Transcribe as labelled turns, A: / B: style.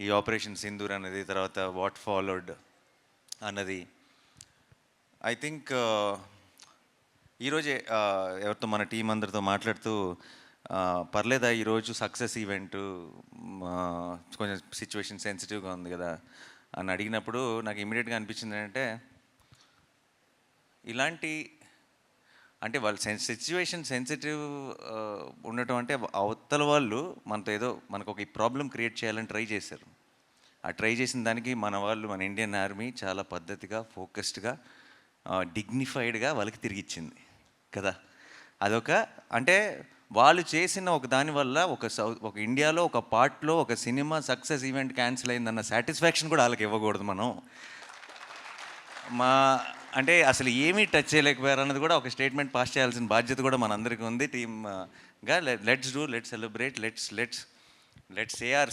A: ఈ ఆపరేషన్ సింధూర్ అన్నది, తర్వాత వాట్ ఫాలోడ్ అన్నది. ఐ థింక్ ఈరోజే ఎవరితో మన టీం అందరితో మాట్లాడుతూ పర్లేదా ఈరోజు సక్సెస్ ఈవెంట్, కొంచెం సిచ్యువేషన్ సెన్సిటివ్గా ఉంది కదా అని అడిగినప్పుడు నాకు ఇమీడియట్గా అనిపించింది ఏంటంటే, ఇలాంటి అంటే వాళ్ళ సిచ్యువేషన్ సెన్సిటివ్ ఉండటం అంటే అవతల వాళ్ళు మనతో ఏదో మనకు ఒక ప్రాబ్లం క్రియేట్ చేయాలని ట్రై చేశారు. ఆ ట్రై చేసిన దానికి మన వాళ్ళు, మన ఇండియన్ ఆర్మీ చాలా పద్ధతిగా, ఫోకస్డ్గా, డిగ్నిఫైడ్గా వాళ్ళకి తిరిగిచ్చింది కదా. అదొక అంటే వాళ్ళు చేసిన ఒక దానివల్ల ఒక ఇండియాలో ఒక పార్ట్లో ఒక సినిమా సక్సెస్ ఈవెంట్ క్యాన్సిల్ అయిందన్న సాటిస్ఫాక్షన్ కూడా వాళ్ళకి ఇవ్వకూడదు మనం. అంటే అసలు ఏమీ టచ్ చేయలేకపోయారు అన్నది కూడా ఒక స్టేట్మెంట్ పాస్ చేయాల్సిన బాధ్యత కూడా మనందరికీ ఉంది టీమ్గా. Let's celebrate, let's say are